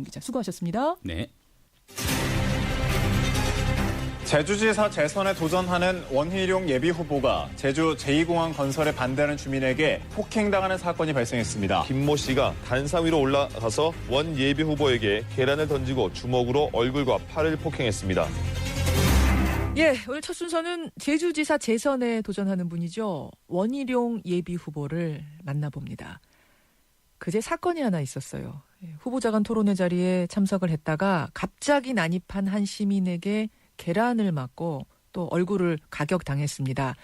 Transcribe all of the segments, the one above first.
기자 수고하셨습니다. 네. 제주지사 재선에 도전하는 원희룡 예비후보가 제주 제2공항 건설에 반대하는 주민에게 폭행당하는 사건이 발생했습니다. 김모 씨가 단상 위로 올라가서 원 예비후보에게 계란을 던지고 주먹으로 얼굴과 팔을 폭행했습니다. 예, 오늘 첫 순서는 제주지사 재선에 도전하는 분이죠. 원희룡 예비후보를 만나봅니다. 그제 사건이 하나 있었어요. 후보자 간 토론회 자리에 참석을 했다가 갑자기 난입한 한 시민에게 계란을 맞고 또 얼굴을 가격당했습니다.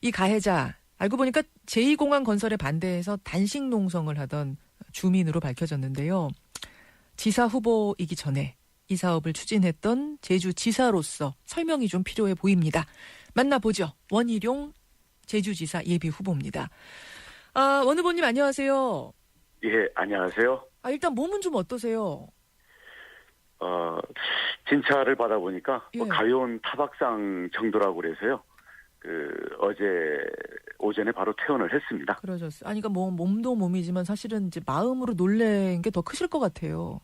이 가해자 알고 보니까 제2공항 건설에 반대해서 단식 농성을 하던 주민으로 밝혀졌는데요. 지사 후보이기 전에 이 사업을 추진했던 제주지사로서 설명이 좀 필요해 보입니다. 만나보죠. 원희룡 제주지사 예비후보입니다. 원 후보님 안녕하세요. 예, 안녕하세요. 일단 몸은 좀 어떠세요? 진찰을 받아보니까 예. 가벼운 타박상 정도라고 그래서요. 어제 오전에 바로 퇴원을 했습니다. 그러셨어요. 그러니까 뭐 몸도 몸이지만 사실은 이제 마음으로 놀란 게 더 크실 것 같아요.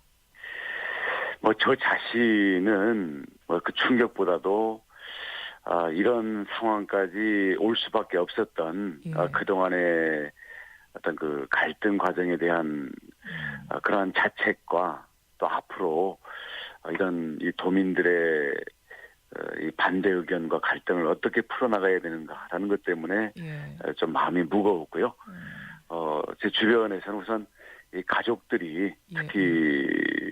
저 자신은 그 충격보다도 이런 상황까지 올 수밖에 없었던 예. 그동안의 어떤 그 갈등 과정에 대한 그러한 자책과 또 앞으로 이런 이 도민들의 이 반대 의견과 갈등을 어떻게 풀어나가야 되는가라는 것 때문에 예. 좀 마음이 무거웠고요. 제 주변에서는 우선 이 가족들이 특히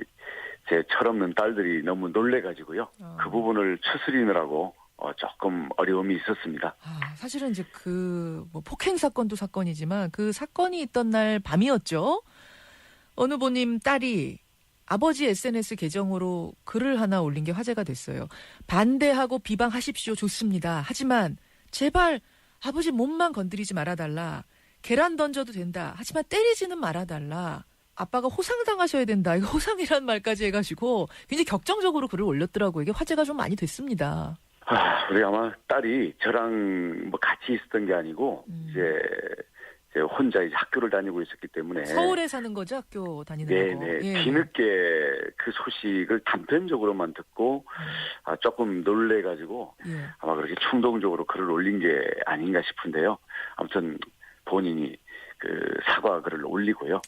제 철없는 딸들이 너무 놀래가지고요. 그 부분을 추스리느라고 조금 어려움이 있었습니다. 사실은 이제 뭐 폭행 사건도 사건이지만 그 사건이 있던 날 밤이었죠. 어느 후보님 딸이 아버지 SNS 계정으로 글을 하나 올린 게 화제가 됐어요. 반대하고 비방하십시오. 좋습니다. 하지만 제발 아버지 몸만 건드리지 말아달라. 계란 던져도 된다. 하지만 때리지는 말아달라. 아빠가 호상당하셔야 된다. 이거 호상이란 말까지 해가지고 굉장히 격정적으로 글을 올렸더라고요. 이게 화제가 좀 많이 됐습니다. 우리 아마 딸이 저랑 같이 있었던 게 아니고 이제 혼자 이제 학교를 다니고 있었기 때문에 서울에 사는 거죠, 학교 다니는 거. 네네. 예. 뒤늦게 그 소식을 단편적으로만 듣고 조금 놀래가지고 아마 그렇게 충동적으로 글을 올린 게 아닌가 싶은데요. 아무튼 본인이 사과 글을 올리고요.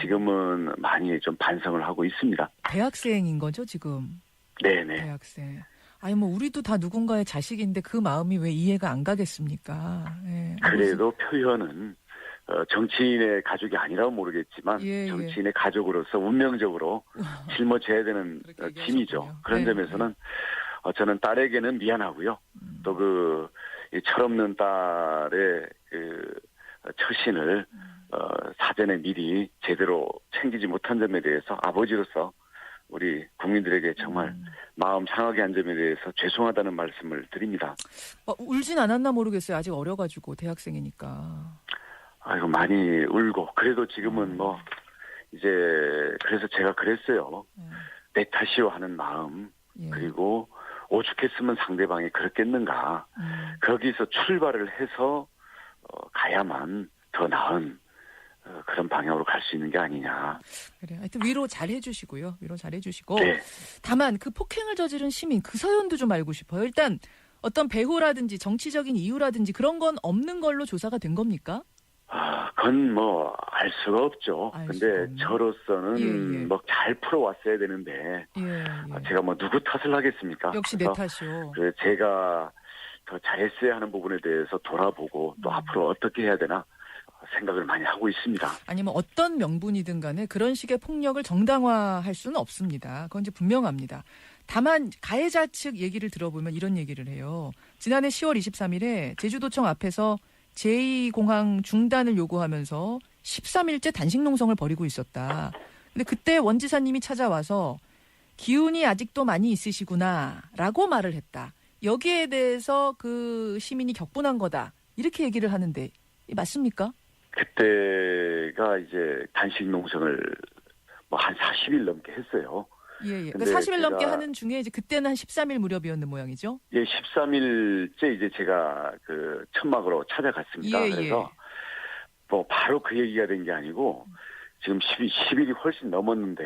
지금은 많이 좀 반성을 하고 있습니다. 대학생인 거죠, 지금? 네네. 대학생. 우리도 다 누군가의 자식인데 그 마음이 왜 이해가 안 가겠습니까? 예. 그래도 표현은 정치인의 가족이 아니라고 모르겠지만 정치인의 가족으로서 운명적으로 짊어져야 되는 짐이죠. 그런 점에서는 저는 딸에게는 미안하고요. 또 이 철없는 딸의 처신을 사전에 미리 제대로 챙기지 못한 점에 대해서 아버지로서 우리 국민들에게 정말 마음 상하게 한 점에 대해서 죄송하다는 말씀을 드립니다. 울진 않았나 모르겠어요. 아직 어려가지고 대학생이니까. 많이 울고 그래도 지금은 이제 그래서 제가 그랬어요. 내 탓이요 하는 마음 그리고 오죽했으면 상대방이 그렇겠는가. 거기서 출발을 해서 가야만 더 나은 그런 방향으로 갈 수 있는 게 아니냐. 그래. 하여튼 위로 잘 해주시고요. 위로 잘 해주시고. 네. 다만 그 폭행을 저지른 시민 그 사연도 좀 알고 싶어요. 일단 어떤 배후라든지 정치적인 이유라든지 그런 건 없는 걸로 조사가 된 겁니까? 그건 알 수가 없죠. 근데 저로서는 잘 풀어왔어야 되는데 제가 누구 탓을 하겠습니까? 역시 내 탓이요. 제가 더 잘했어야 하는 부분에 대해서 돌아보고 또 앞으로 어떻게 해야 되나 생각을 많이 하고 있습니다. 아니면 어떤 명분이든 간에 그런 식의 폭력을 정당화할 수는 없습니다. 그건 이제 분명합니다. 다만 가해자 측 얘기를 들어보면 이런 얘기를 해요. 지난해 10월 23일에 제주도청 앞에서 제2공항 중단을 요구하면서 13일째 단식 농성을 벌이고 있었다. 근데 그때 원 지사님이 찾아와서 기운이 아직도 많이 있으시구나 라고 말을 했다. 여기에 대해서 그 시민이 격분한 거다. 이렇게 얘기를 하는데 맞습니까? 그때가 이제 단식 농성을 한 40일 넘게 했어요. 예. 그 40일 넘게 하는 중에 이제 그때는 한 13일 무렵이었는 모양이죠? 예, 13일째 이제 제가 천막으로 찾아갔습니다. 그래서 바로 그 얘기가 된 게 아니고 지금 10일이 훨씬 넘었는데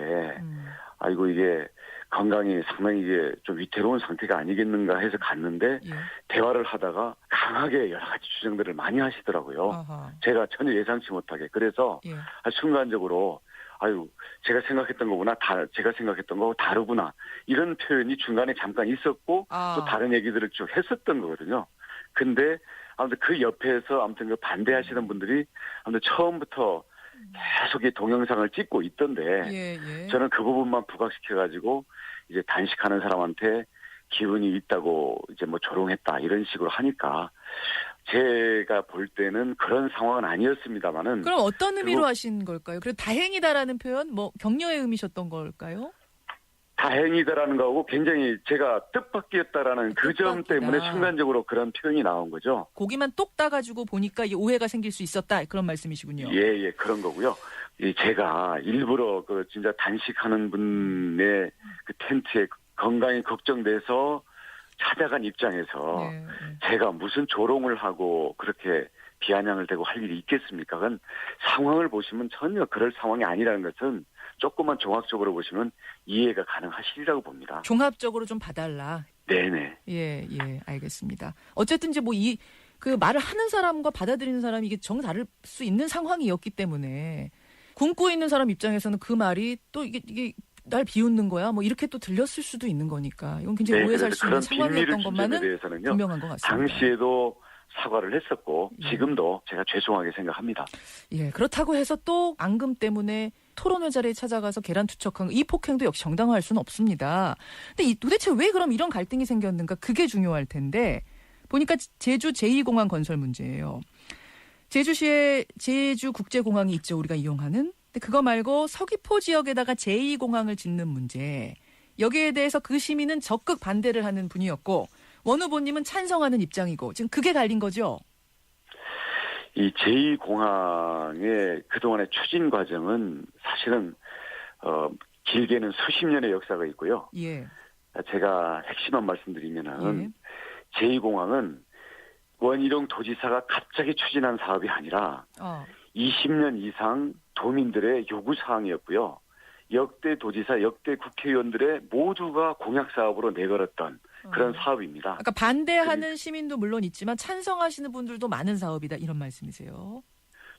아이고 이게 건강이 상당히 이게 좀 위태로운 상태가 아니겠는가 해서 갔는데 예. 대화를 하다가 강하게 여러 가지 주장들을 많이 하시더라고요. 아하. 제가 전혀 예상치 못하게. 그래서 예. 순간적으로 아유 제가 생각했던 거구나. 제가 생각했던 거하고 다르구나. 이런 표현이 중간에 잠깐 있었고 또 다른 얘기들을 쭉 했었던 거거든요. 근데 아무튼 그 옆에서 아무튼 그 반대하시는 분들이 아무튼 처음부터 계속 이 동영상을 찍고 있던데 예. 저는 그 부분만 부각시켜가지고 이제 단식하는 사람한테 기운이 있다고 이제 뭐 조롱했다 이런 식으로 하니까 제가 볼 때는 그런 상황은 아니었습니다만은. 그럼 어떤 의미로 하신 걸까요? 그래도 다행이다라는 표현, 뭐 격려의 의미셨던 걸까요? 다행이다라는 거하고 굉장히 제가 뜻밖이었다라는 그 점 때문에 순간적으로 그런 표현이 나온 거죠. 고기만 똑 따가지고 보니까 이 오해가 생길 수 있었다 그런 말씀이시군요. 예, 그런 거고요. 제가 일부러 그 진짜 단식하는 분의 그 텐트에 건강이 걱정돼서 찾아간 입장에서 제가 무슨 조롱을 하고 그렇게 비아냥을 대고 할 일이 있겠습니까? 그건 상황을 보시면 전혀 그럴 상황이 아니라는 것은 조금만 종합적으로 보시면 이해가 가능하시리라고 봅니다. 종합적으로 좀 봐달라. 네네. 예, 알겠습니다. 어쨌든 이제 뭐 그 말을 하는 사람과 받아들이는 사람이 이게 정 다를 수 있는 상황이었기 때문에 굶고 있는 사람 입장에서는 그 말이 또 이게 날 비웃는 거야 뭐 이렇게 또 들렸을 수도 있는 거니까 이건 굉장히 오해 살 수 있는 상황이었던 것만은 분명한 것 같습니다. 당시에도 사과를 했었고 지금도 제가 죄송하게 생각합니다. 예, 그렇다고 해서 또 앙금 때문에 토론회 자리에 찾아가서 계란 투척한 이 폭행도 역시 정당화할 수는 없습니다. 근데 도대체 왜 그럼 이런 갈등이 생겼는가 그게 중요할 텐데 보니까 제주 제2공항 건설 문제예요. 제주시에 제주국제공항이 있죠. 우리가 이용하는. 근데 그거 말고 서귀포 지역에다가 제2공항을 짓는 문제. 여기에 대해서 그 시민은 적극 반대를 하는 분이었고 원 후보님은 찬성하는 입장이고 지금 그게 갈린 거죠? 이 제2공항의 그동안의 추진 과정은 사실은 길게는 수십 년의 역사가 있고요. 예. 제가 핵심만 말씀드리면은 제2공항은 원희룡 도지사가 갑자기 추진한 사업이 아니라 20년 이상 도민들의 요구사항이었고요. 역대 도지사, 역대 국회의원들의 모두가 공약사업으로 내걸었던 그런 사업입니다. 그러니까 반대하는 시민도 물론 있지만 찬성하시는 분들도 많은 사업이다 이런 말씀이세요?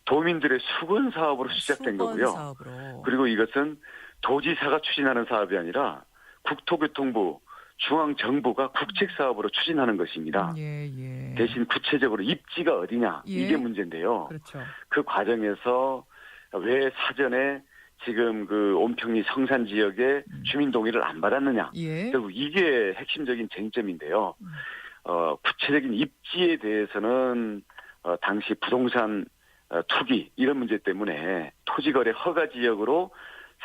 도민들의 수건 사업으로 시작된 거고요. 사업으로. 그리고 이것은 도지사가 추진하는 사업이 아니라 국토교통부, 중앙정부가 국책사업으로 추진하는 것입니다. 예. 대신 구체적으로 입지가 어디냐 이게 문제인데요. 그렇죠. 그 과정에서 왜 사전에 지금 그 온평리 성산 지역에 주민 동의를 안 받았느냐. 결국 이게 핵심적인 쟁점인데요. 구체적인 입지에 대해서는 당시 부동산 투기 이런 문제 때문에 토지거래 허가 지역으로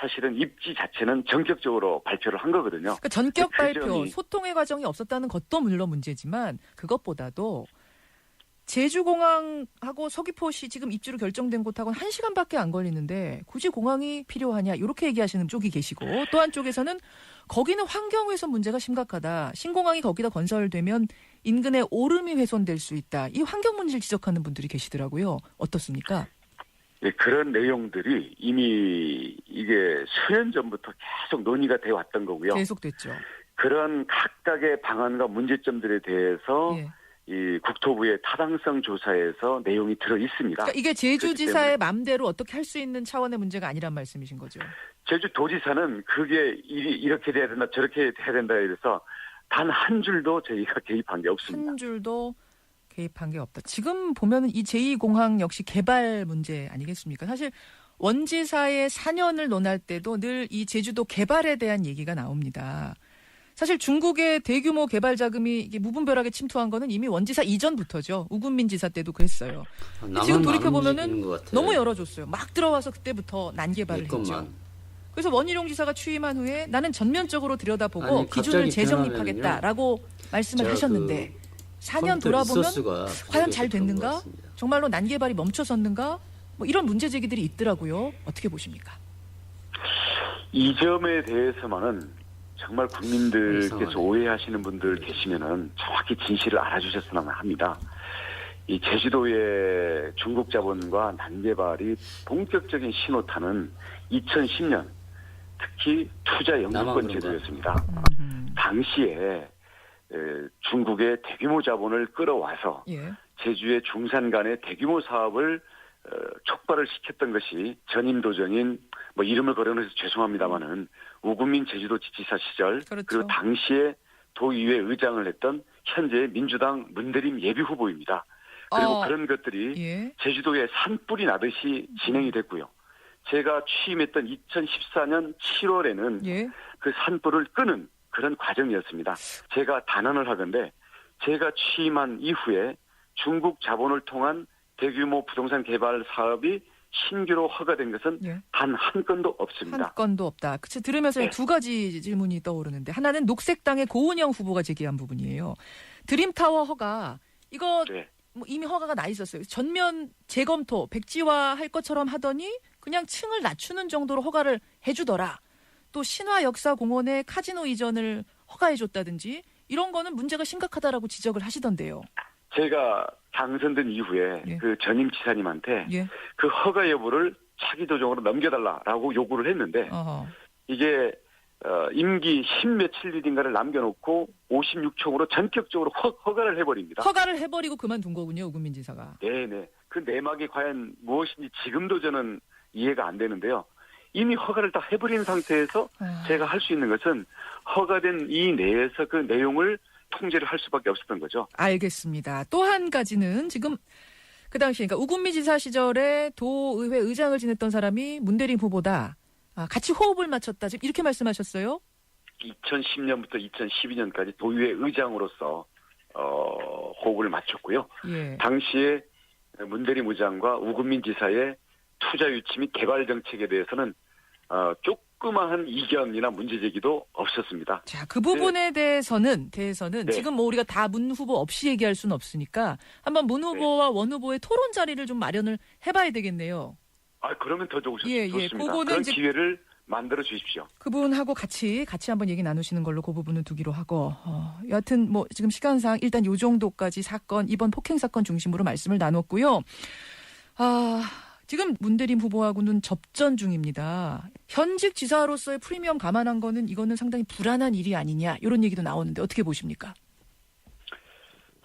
사실은 입지 자체는 전격적으로 발표를 한 거거든요. 그러니까 전격 발표, 소통의 과정이 없었다는 것도 물론 문제지만 그것보다도 제주공항하고 서귀포시 지금 입주로 결정된 곳하고는 1시간밖에 안 걸리는데 굳이 공항이 필요하냐 이렇게 얘기하시는 쪽이 계시고 또 한쪽에서는 거기는 환경훼손 문제가 심각하다. 신공항이 거기다 건설되면 인근의 오름이 훼손될 수 있다. 이 환경 문제를 지적하는 분들이 계시더라고요. 어떻습니까? 네, 그런 내용들이 이미 이게 수년 전부터 계속 논의가 돼 왔던 거고요. 계속됐죠. 그런 각각의 방안과 문제점들에 대해서 이 국토부의 타당성 조사에서 내용이 들어 있습니다. 그러니까 이게 제주지사의 맘대로 어떻게 할 수 있는 차원의 문제가 아니란 말씀이신 거죠? 제주도지사는 그게 이렇게 돼야 된다, 저렇게 돼야 된다 이래서 단 한 줄도 저희가 개입한 게 없습니다. 한 줄도 개입한 게 없다. 지금 보면은 이 제2공항 역시 개발 문제 아니겠습니까? 사실 원지사의 4년을 논할 때도 늘 이 제주도 개발에 대한 얘기가 나옵니다. 사실 중국의 대규모 개발 자금이 이게 무분별하게 침투한 거는 이미 원지사 이전부터죠. 우금민 지사 때도 그랬어요. 지금 돌이켜보면은 너무 열어줬어요. 막 들어와서 그때부터 난개발을 했죠. 그래서 원희룡 지사가 취임한 후에 나는 전면적으로 들여다보고 기준을 재정립하겠다라고 말씀을 하셨는데 4년 돌아보면 과연 잘 됐는가? 정말로 난개발이 멈춰섰는가? 뭐 이런 문제 제기들이 있더라고요. 어떻게 보십니까? 이 점에 대해서만은 정말 국민들께서 오해하시는 분들 계시면은 정확히 진실을 알아주셨으면 합니다. 이 제주도의 중국 자본과 난개발이 본격적인 신호탄은 2010년 특히 투자 영주권 제도였습니다. 당시에 중국의 대규모 자본을 끌어와서 제주의 중산 간의 대규모 사업을 촉발을 시켰던 것이 전임 도정인 뭐 이름을 거론해서 죄송합니다마는 우금민 제주도지사 시절 그렇죠. 그리고 당시에 도의회 의장을 했던 현재 민주당 문대림 예비 후보입니다. 그리고 그런 것들이 제주도에 산불이 나듯이 진행이 됐고요. 제가 취임했던 2014년 7월에는 그 산불을 끄는 그런 과정이었습니다. 제가 단언을 하건대 제가 취임한 이후에 중국 자본을 통한 대규모 부동산 개발 사업이 신규로 허가된 것은 단 한 건도 없습니다. 한 건도 없다. 그치, 들으면서 두 가지 질문이 떠오르는데 하나는 녹색당의 고은영 후보가 제기한 부분이에요. 드림타워 허가 이거 뭐 이미 허가가 나 있었어요. 전면 재검토 백지화할 것처럼 하더니 그냥 층을 낮추는 정도로 허가를 해주더라. 또 신화역사공원의 카지노 이전을 허가해줬다든지 이런 거는 문제가 심각하다라고 지적을 하시던데요. 제가 당선된 이후에 그 전임 지사님한테 그 허가 여부를 차기 도정으로 넘겨달라라고 요구를 했는데 이게 임기 10며칠 일인가를 남겨놓고 56총으로 전격적으로 허가를 해버립니다. 허가를 해버리고 그만둔 거군요, 우금민 지사가. 네네. 그 내막이 과연 무엇인지 지금도 저는 이해가 안 되는데요. 이미 허가를 다 해버린 상태에서 제가 할 수 있는 것은 허가된 이 내에서 그 내용을 통제를 할 수밖에 없었던 거죠. 알겠습니다. 또 한 가지는 지금 그 당시 그러니까 우금민 지사 시절에 도의회 의장을 지냈던 사람이 문대림 후보다. 같이 호흡을 맞췄다. 지금 이렇게 말씀하셨어요? 2010년부터 2012년까지 도의회 의장으로서 호흡을 맞췄고요. 당시에 문대림 의장과 우금민 지사의 투자 유치 및 개발 정책에 대해서는 조그마한 이견이나 문제 제기도 없었습니다. 자, 그 부분에 대해서는 지금 뭐 우리가 다 문 후보 없이 얘기할 수는 없으니까 한번 문 후보와 원 후보의 토론 자리를 좀 마련을 해봐야 되겠네요. 그러면 더 좋습니다. 그런 기회를 만들어 주십시오. 그분하고 같이 한번 얘기 나누시는 걸로 그 부분은 두기로 하고 여하튼 뭐 지금 시간상 일단 요 정도까지 사건 이번 폭행 사건 중심으로 말씀을 나눴고요. 지금 문대림 후보하고는 접전 중입니다. 현직 지사로서의 프리미엄 감안한 거는 이거는 상당히 불안한 일이 아니냐 이런 얘기도 나오는데 어떻게 보십니까?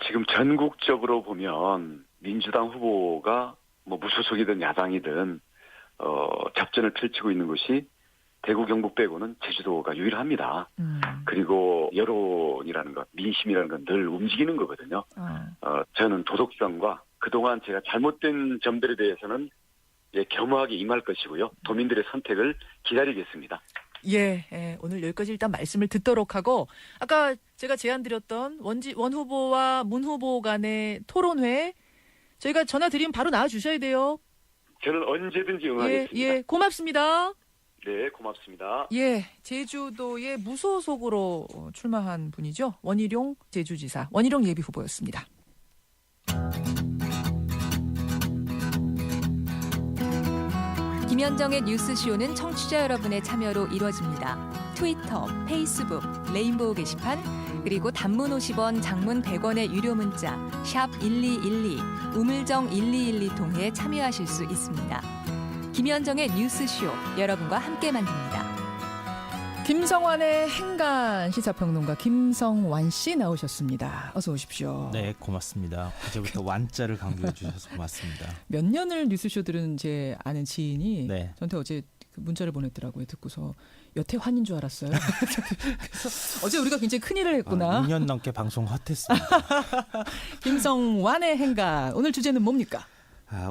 지금 전국적으로 보면 민주당 후보가 뭐 무소속이든 야당이든 접전을 펼치고 있는 곳이 대구 경북 빼고는 제주도가 유일합니다. 그리고 여론이라는 것, 민심이라는 건 늘 움직이는 거거든요. 저는 도덕성과 그동안 제가 잘못된 점들에 대해서는 겸허하게 임할 것이고요. 도민들의 선택을 기다리겠습니다. 오늘 여기까지 일단 말씀을 듣도록 하고 아까 제가 제안드렸던 원 후보와 문 후보 간의 토론회 저희가 전화 드리면 바로 나와주셔야 돼요. 저는 언제든지 응하겠습니다. 고맙습니다. 네, 고맙습니다. 제주도의 무소속으로 출마한 분이죠. 원희룡 제주지사, 원희룡 예비후보였습니다. 김현정의 뉴스쇼는 청취자 여러분의 참여로 이루어집니다. 트위터, 페이스북, 레인보우 게시판, 그리고 단문 50원, 장문 100원의 유료 문자 샵 1212, 우물정 1212 통해 참여하실 수 있습니다. 김현정의 뉴스쇼, 여러분과 함께 만듭니다. 김성환의 행간 시사평론가 김성환 씨 나오셨습니다. 어서 오십시오. 네, 고맙습니다. 어제부터 완자를 강조해 주셔서 고맙습니다. 몇 년을 뉴스쇼 들은 제 아는 지인이 저한테 어제 문자를 보냈더라고요. 듣고서 여태 환인 줄 알았어요. 그래서 어제 우리가 굉장히 큰일을 했구나. 6년 넘게 방송 헛했습니다. 김성환의 행간. 오늘 주제는 뭡니까?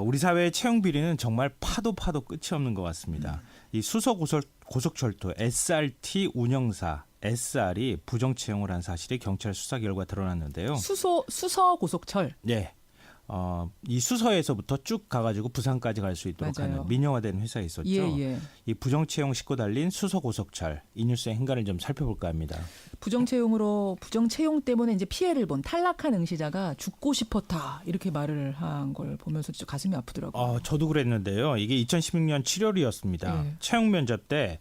우리 사회의 채용 비리는 정말 파도 끝이 없는 것 같습니다. 이 수서고속철도 SRT 운영사 SR이 부정 채용을 한 사실이 경찰 수사 결과 드러났는데요. 수서고속철. 네. 이 수서에서부터 쭉 가가지고 부산까지 갈 수 있도록 하는 민영화된 회사에 있었죠. 이 부정 채용 싣고 달린 수서고속철 이 뉴스의 행간을 좀 살펴볼까 합니다. 부정 채용 때문에 이제 피해를 본 탈락한 응시자가 죽고 싶었다 이렇게 말을 한 걸 보면서 진짜 가슴이 아프더라고요. 저도 그랬는데요. 이게 2016년 7월이었습니다. 채용 면접 때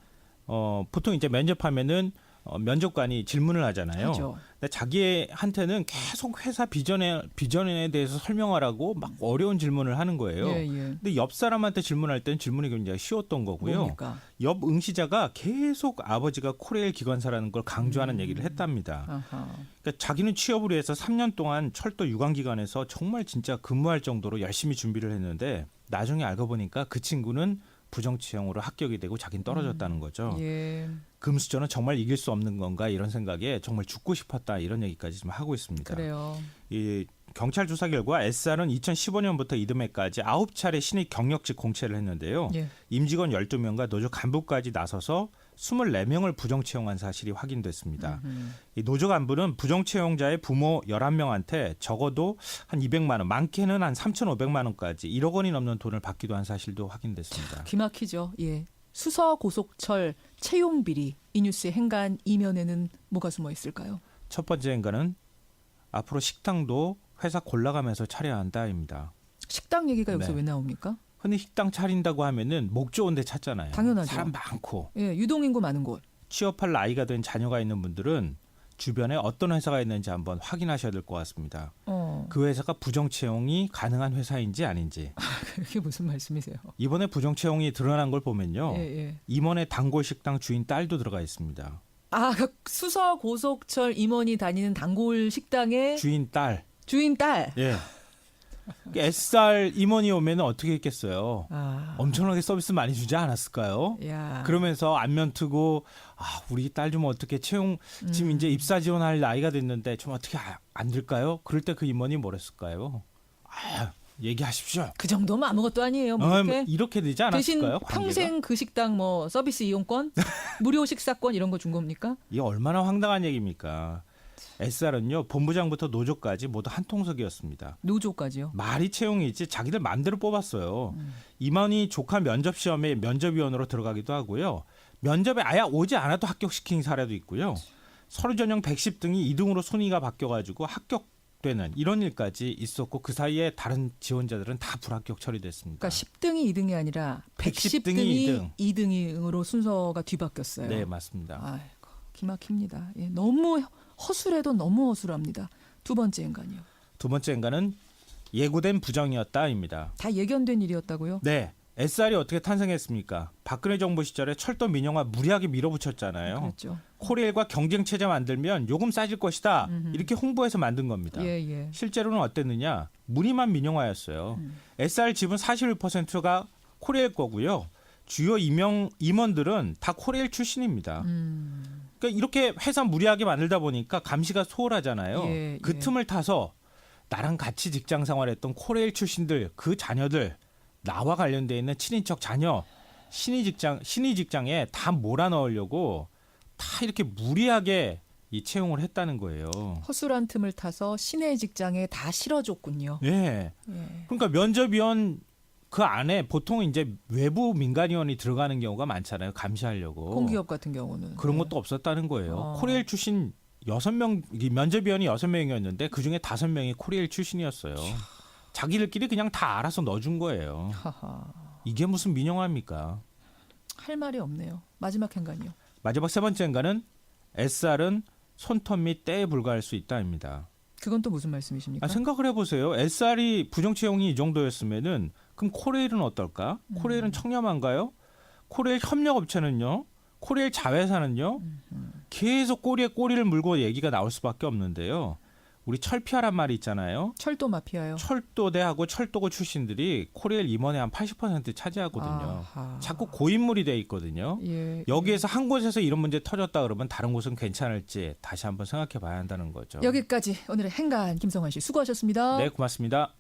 보통 이제 면접하면은 면접관이 질문을 하잖아요. 근데 자기한테는 계속 회사 비전에 대해서 설명하라고 막 어려운 질문을 하는 거예요. 예, 예. 근데 옆 사람한테 질문할 때는 질문이 굉장히 쉬웠던 거고요. 뭡니까? 옆 응시자가 계속 아버지가 코레일 기관사라는 걸 강조하는 얘기를 했답니다. 아하. 그러니까 자기는 취업을 위해서 3년 동안 철도 유관기관에서 정말 진짜 근무할 정도로 열심히 준비를 했는데 나중에 알고 보니까 그 친구는 부정채용으로 합격이 되고 자기는 떨어졌다는 거죠. 예. 금수저는 정말 이길 수 없는 건가 이런 생각에 정말 죽고 싶었다 이런 얘기까지 좀 하고 있습니다. 그래요. 이 경찰 조사 결과 SR은 2015년부터 이듬해까지 9차례 신입 경력직 공채를 했는데요. 예. 임직원 12명과 노조 간부까지 나서서 24명을 부정채용한 사실이 확인됐습니다. 이 노조 간부는 부정채용자의 부모 11명한테 적어도 한 200만 원, 많게는 한 3,500만 원까지 1억 원이 넘는 돈을 받기도 한 사실도 확인됐습니다. 기막히죠. 예. 수서 고속철 채용 비리 이 뉴스의 행간 이면에는 뭐가 숨어 있을까요? 첫 번째 행간은 앞으로 식당도 회사 골라가면서 차려야 한다입니다. 식당 얘기가 여기서 네. 왜 나옵니까? 흔히 식당 차린다고 하면은 목 좋은 데 찾잖아요. 당연하죠. 사람 많고 예, 유동인구 많은 곳. 취업할 나이가 된 자녀가 있는 분들은 주변에 어떤 회사가 있는지 한번 확인하셔야 될 것 같습니다. 그 회사가 부정채용이 가능한 회사인지 아닌지. 그게 무슨 말씀이세요? 이번에 부정채용이 드러난 걸 보면요. 예, 예. 임원의 단골 식당 주인 딸도 들어가 있습니다. 아, 그 수서 고속철 임원이 다니는 단골 식당의 주인 딸. 주인 딸. 예. SR 임원이 오면 어떻게 했겠어요? 아, 엄청나게 서비스 많이 주지 않았을까요? 야. 그러면서 안면 트고 우리 딸 좀 어떻게 채용 지금 이제 입사 지원할 나이가 됐는데 좀 어떻게 안 될까요? 그럴 때 그 임원이 뭐랬을까요? 얘기하십시오. 그 정도면 아무것도 아니에요. 뭐 이렇게. 이렇게 되지 대신 않았을까요? 관계가? 평생 그 식당 뭐 서비스 이용권, 무료 식사권 이런 거 준 겁니까? 이게 얼마나 황당한 얘기입니까? SR은요 본부장부터 노조까지 모두 한 통속이었습니다. 노조까지요? 말이 채용이지 자기들 마음대로 뽑았어요. 임원이 조카 면접 시험에 면접위원으로 들어가기도 하고요. 면접에 아예 오지 않아도 합격시킨 사례도 있고요. 서류 전형 110등이 2등으로 순위가 바뀌어가지고 합격되는 이런 일까지 있었고 그 사이에 다른 지원자들은 다 불합격 처리됐습니다. 그러니까 10등이 2등이 아니라 110등이 2등으로 순서가 뒤바뀌었어요. 네, 맞습니다. 아이고, 기막힙니다. 예, 너무 허술해도 너무 허술합니다. 두 번째 인간이요. 두 번째 인간은 예고된 부정이었다입니다. 다 예견된 일이었다고요? 네. SR이 어떻게 탄생했습니까? 박근혜 정부 시절에 철도 민영화 무리하게 밀어붙였잖아요. 그렇죠. 코레일과 경쟁 체제 만들면 요금 싸질 것이다. 이렇게 홍보해서 만든 겁니다. 예, 예. 실제로는 어땠느냐? 무늬만 민영화였어요. SR 지분 41%가 코레일 거고요. 주요 임원들은 다 코레일 출신입니다. 그러니까 이렇게 회사 무리하게 만들다 보니까 감시가 소홀하잖아요. 예, 그 예. 틈을 타서 나랑 같이 직장 생활했던 코레일 출신들 그 자녀들 나와 관련돼 있는 친인척 자녀 신의 직장에 다 몰아넣으려고 다 이렇게 무리하게 이 채용을 했다는 거예요. 허술한 틈을 타서 시내 직장에 다 실어줬군요. 예. 예. 그러니까 면접위원 그 안에 보통 이제 외부 민간위원이 들어가는 경우가 많잖아요. 감시하려고. 공기업 같은 경우는 그런 네. 것도 없었다는 거예요. 어. 코레일 출신 6명 면접위원이 6명이었는데 그중에 5명이 코레일 출신이었어요. 자기들끼리 그냥 다 알아서 넣어준 거예요. 하하. 이게 무슨 민영화입니까? 할 말이 없네요. 마지막 행간이요. 마지막 세 번째 인간은 SR은 손톱 및 때에 불과할 수 있다입니다. 그건 또 무슨 말씀이십니까? 생각을 해보세요. SR이 부정채용이 이 정도였으면은 그럼 코레일은 어떨까? 코레일은 청렴한가요? 코레일 협력업체는요? 코레일 자회사는요? 계속 꼬리에 꼬리를 물고 얘기가 나올 수밖에 없는데요. 우리 철피아란 말이 있잖아요. 철도 마피아요. 철도대하고 철도고 출신들이 코레일 임원의 한 80% 차지하거든요. 아하. 자꾸 고인물이 돼 있거든요. 예, 여기에서 한 곳에서 이런 문제 터졌다 그러면 다른 곳은 괜찮을지 다시 한번 생각해 봐야 한다는 거죠. 여기까지 오늘의 행간 김성환 씨 수고하셨습니다. 네, 고맙습니다.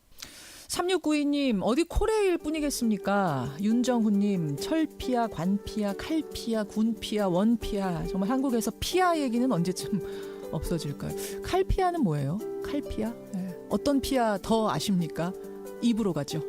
3692님 어디 코레일 뿐이겠습니까? 윤정훈님 철피아, 관피아, 칼피아, 군피아, 원피아 정말 한국에서 피아 얘기는 언제쯤 없어질까요? 칼피아는 뭐예요? 칼피아? 네. 어떤 피아 더 아십니까? 입으로 가죠.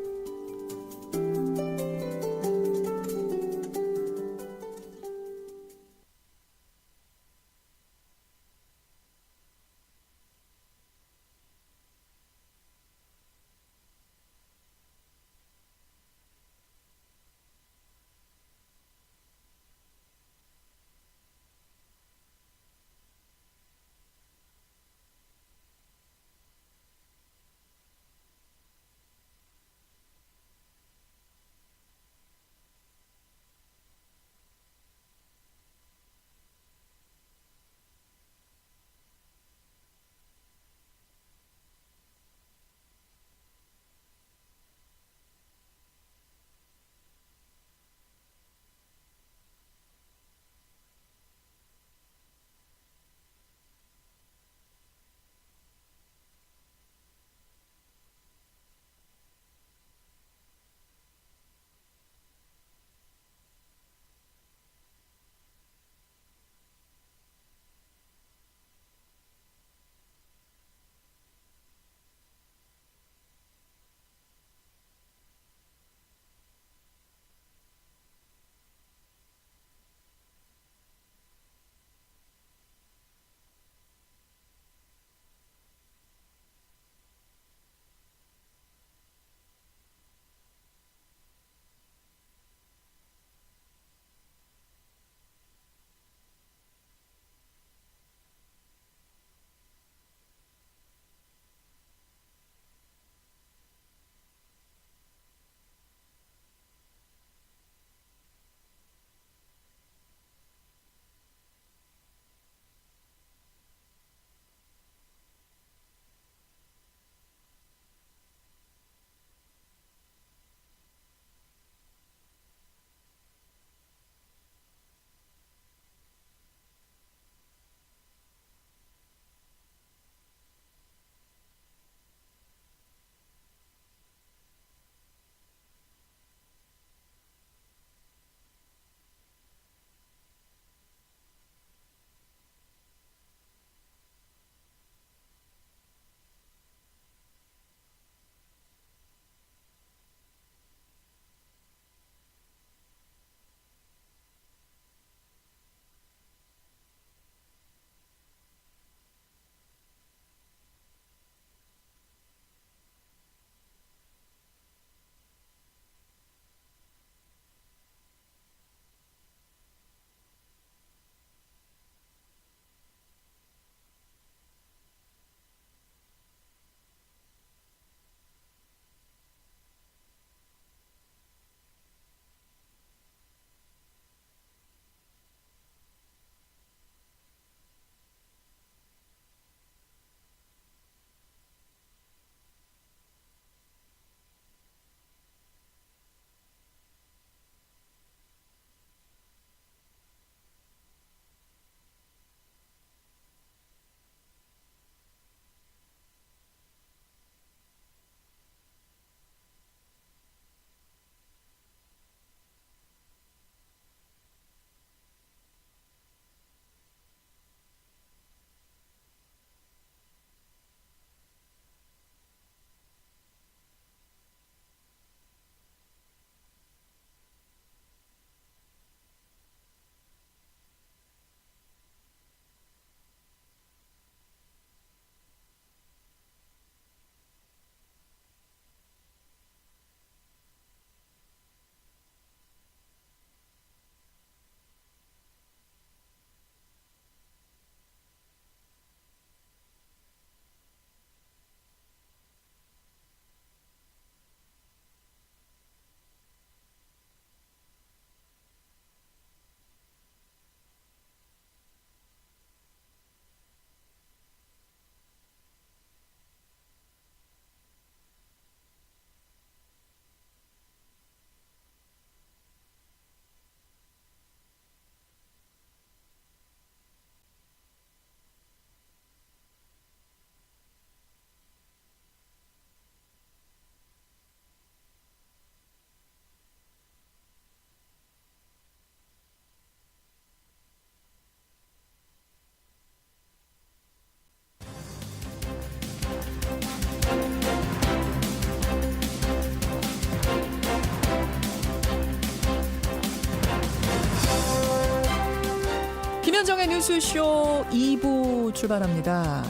김현정의 뉴스쇼 2부 출발합니다.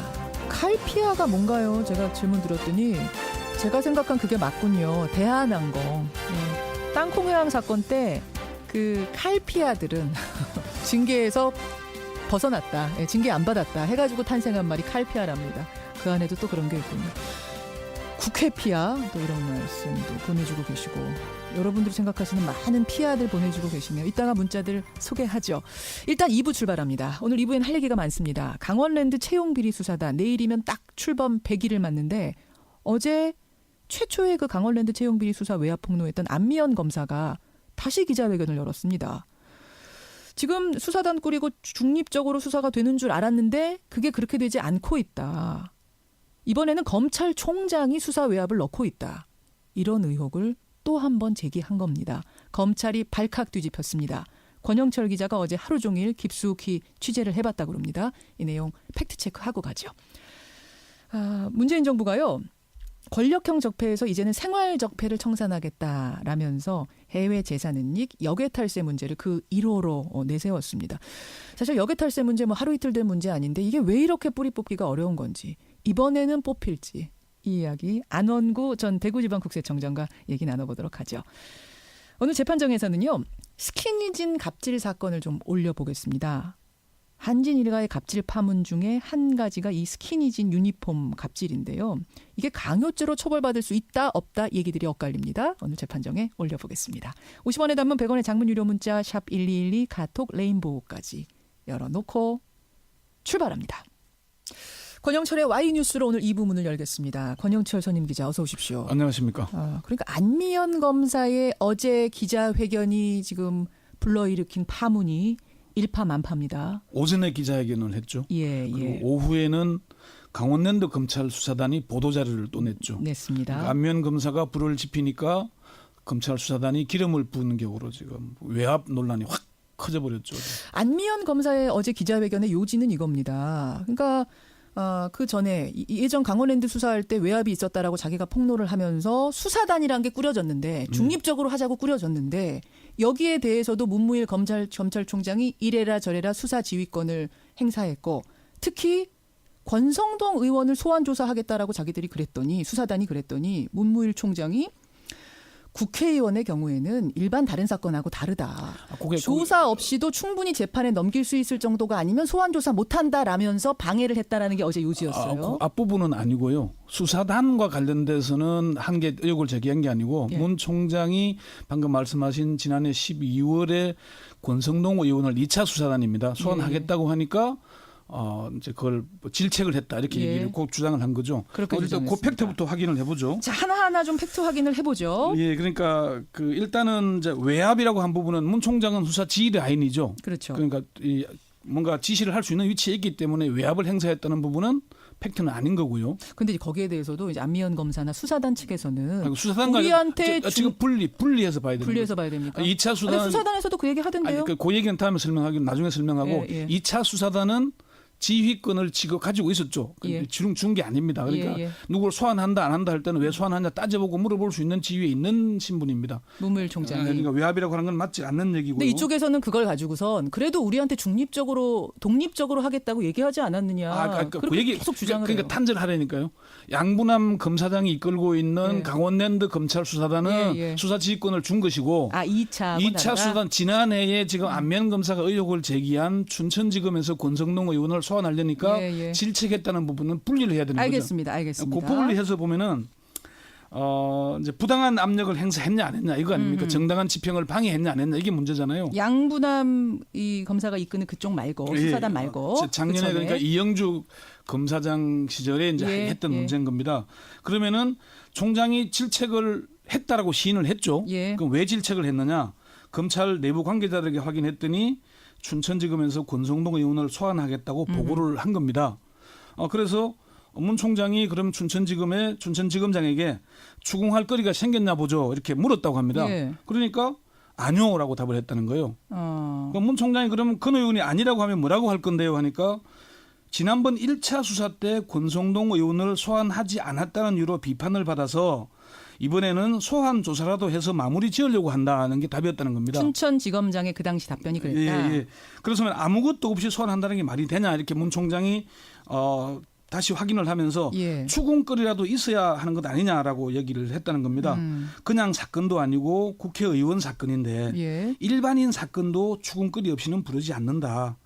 칼피아가 뭔가요? 제가 질문 드렸더니 제가 생각한 그게 맞군요. 대한항공. 땅콩 회항 사건 때 그 칼피아들은 징계에서 벗어났다. 징계 안 받았다. 해가지고 탄생한 말이 칼피아랍니다. 그 안에도 또 그런 게 있군요. 국회 피아 또 이런 말씀도 보내주고 계시고 여러분들이 생각하시는 많은 피아들 보내주고 계시네요. 이따가 문자들 소개하죠. 일단 2부 출발합니다. 오늘 2부엔 할 얘기가 많습니다. 강원랜드 채용비리 수사단 내일이면 딱 출범 100일을 맞는데 어제 최초의 그 강원랜드 채용비리 수사 외압 폭로했던 안미연 검사가 다시 기자회견을 열었습니다. 지금 수사단 꾸리고 중립적으로 수사가 되는 줄 알았는데 그게 그렇게 되지 않고 있다. 이번에는 검찰총장이 수사 외압을 넣고 있다. 이런 의혹을 또 한 번 제기한 겁니다. 검찰이 발칵 뒤집혔습니다. 권영철 기자가 어제 하루 종일 깊숙이 취재를 해봤다고 합니다. 이 내용 팩트체크하고 가죠. 문재인 정부가요. 권력형 적폐에서 이제는 생활 적폐를 청산하겠다라면서 해외 재산은닉, 역외탈세 문제를 그 1호로 내세웠습니다. 사실 역외탈세 문제 하루 이틀 된 문제 아닌데 이게 왜 이렇게 뿌리 뽑기가 어려운 건지 이번에는 뽑힐지 이 이야기 안원구 전 대구지방국세청장과 얘기 나눠보도록 하죠. 오늘 재판정에서는요. 스키니진 갑질 사건을 좀 올려보겠습니다. 한진 일가의 갑질 파문 중에 한 가지가 이 스키니진 유니폼 갑질인데요. 이게 강요죄로 처벌받을 수 있다 없다 얘기들이 엇갈립니다. 오늘 재판정에 올려보겠습니다. 50원에 담은 100원의 장문 유료 문자 샵 1212 카톡 레인보우까지 열어놓고 출발합니다. 권영철의 Y뉴스로 오늘 2부 문을 열겠습니다. 권영철 선임 기자 어서 오십시오. 안녕하십니까. 그러니까 안미연 검사의 어제 기자회견이 지금 불러일으킨 파문이 일파만파입니다. 오전에 기자회견을 했죠. 예. 그리고 오후에는 강원랜드 검찰 수사단이 보도자료를 또 냈죠. 냈습니다. 그러니까 안미연 검사가 불을 지피니까 검찰 수사단이 기름을 부은 격으로 지금 외압 논란이 확 커져버렸죠. 안미연 검사의 어제 기자회견의 요지는 이겁니다. 그러니까 그 전에 예전 강원랜드 수사할 때 외압이 있었다라고 자기가 폭로를 하면서 수사단이라는 게 꾸려졌는데 중립적으로 하자고 꾸려졌는데 여기에 대해서도 문무일 검찰총장이 이래라 저래라 수사 지휘권을 행사했고 특히 권성동 의원을 소환 조사하겠다라고 자기들이 그랬더니 수사단이 그랬더니 문무일 총장이 국회의원의 경우에는 일반 다른 사건하고 다르다. 조사 없이도 충분히 재판에 넘길 수 있을 정도가 아니면 소환 조사 못한다라면서 방해를 했다라는 게 어제 요지였어요. 그 앞부분은 아니고요. 수사단과 관련돼서는 한 개 의혹을 제기한 게 아니고 문 총장이 방금 말씀하신 지난해 12월에 권성동 의원을 2차 수사단입니다. 소환하겠다고 하니까 이제 그걸 질책을 했다 이렇게 얘기를 꼭 주장을 한 거죠. 일단 그 팩트부터 확인을 해보죠. 자 하나하나 좀 팩트 확인을 해보죠. 예, 그러니까 그 일단은 이제 외압이라고 한 부분은 문 총장은 수사 지휘 라인이죠. 그렇죠. 그러니까 뭔가 지시를 할 수 있는 위치에 있기 때문에 외압을 행사했다는 부분은 팩트는 아닌 거고요. 근데 거기에 대해서도 이제 안미연 검사나 수사단 측에서는 수사단과 우리한테 지금 분리해서 봐야 됩니다. 분리해서 봐야 됩니까? 2차 수사단에서도 그 얘기 하던데요. 그 얘기는 다음에 설명하기로 나중에 설명하고 2차 수사단은 지휘권을 가지고 있었죠. 준 게 아닙니다. 그러니까 누구를 소환한다 안 한다 할 때는 왜 소환하냐 따져보고 물어볼 수 있는 지위에 있는 신분입니다. 문무일 총장이. 그러니까 외압이라고 하는 건 맞지 않는 얘기고요. 근데 이쪽에서는 그걸 가지고선 그래도 우리한테 중립적으로 독립적으로 하겠다고 얘기하지 않았느냐. 그러니까 그 얘기 계속 주장을 그러니까 해요. 탄절하라니까요. 양부남 검사장이 이끌고 있는 강원랜드 검찰 수사단은 수사 지휘권을 준 것이고 2차 수사단 지난해에 지금 안미연 검사가 의혹을 제기한 춘천지검에서 권성동 의원을 소환하려니까 질책했다는 부분은 분리를 해야 되는 알겠습니다. 거죠. 알겠습니다. 그 분리해서 보면은 이제 부당한 압력을 행사했냐 안 했냐 이거 아닙니까? 정당한 집행을 방해했냐 안 했냐 이게 문제잖아요. 양부남 이 검사가 이끄는 그쪽 말고 수사단 말고 작년에 그러니까 이영주 검사장 시절에 이제 했던 문제인 겁니다. 그러면은 총장이 질책을 했다라고 시인을 했죠. 그럼 왜 질책을 했느냐? 검찰 내부 관계자들에게 확인했더니 춘천지검에서 권성동 의원을 소환하겠다고 보고를 한 겁니다. 그래서 문 총장이 그럼 춘천지검장에게 추궁할 거리가 생겼나 보죠. 이렇게 물었다고 합니다. 그러니까 아니요라고 답을 했다는 거예요. 그럼 문 총장이 그러면 권 의원이 아니라고 하면 뭐라고 할 건데요 하니까 지난번 1차 수사 때 권성동 의원을 소환하지 않았다는 이유로 비판을 받아서 이번에는 소환 조사라도 해서 마무리 지으려고 한다는 게 답이었다는 겁니다. 춘천지검장의 그 당시 답변이 그랬다. 예. 그래서 아무것도 없이 소환한다는 게 말이 되냐 이렇게 문 총장이 다시 확인을 하면서 추궁거리라도 있어야 하는 것 아니냐라고 얘기를 했다는 겁니다. 그냥 사건도 아니고 국회의원 사건인데 일반인 사건도 추궁거리 없이는 부르지 않는다.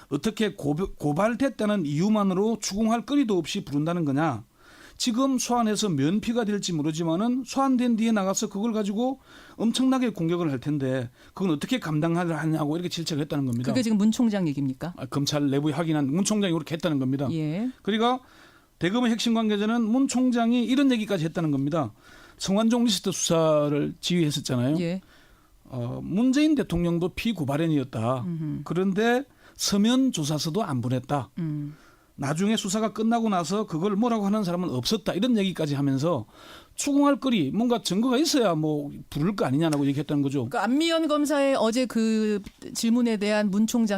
어떻게 고발됐다는 이유만으로 추궁할 거리도 없이 부른다는 거냐. 지금 소환해서 면피가 될지 모르지만은 소환된 뒤에 나가서 그걸 가지고 엄청나게 공격을 할 텐데 그건 어떻게 감당하냐고 이렇게 질책을 했다는 겁니다. 그게 지금 문 총장 얘기입니까? 검찰 내부에 확인한 문 총장이 그렇게 했다는 겁니다. 예. 그러니까 대검의 핵심 관계자는 문 총장이 이런 얘기까지 했다는 겁니다. 성완종 리스트 수사를 지휘했었잖아요. 예. 문재인 대통령도 피고발인이었다. 그런데 서면 조사서도 안 보냈다. 나중에 수사가 끝나고 나서 그걸 뭐라고 하는 사람은 없었다. 이런 얘기까지 하면서 추궁할 거리 뭔가 증거가 있어야 뭐 부를 거 아니냐라고 얘기했다는 거죠. 그러니까 안미연 검사의 어제 그 질문에 대한 문 총장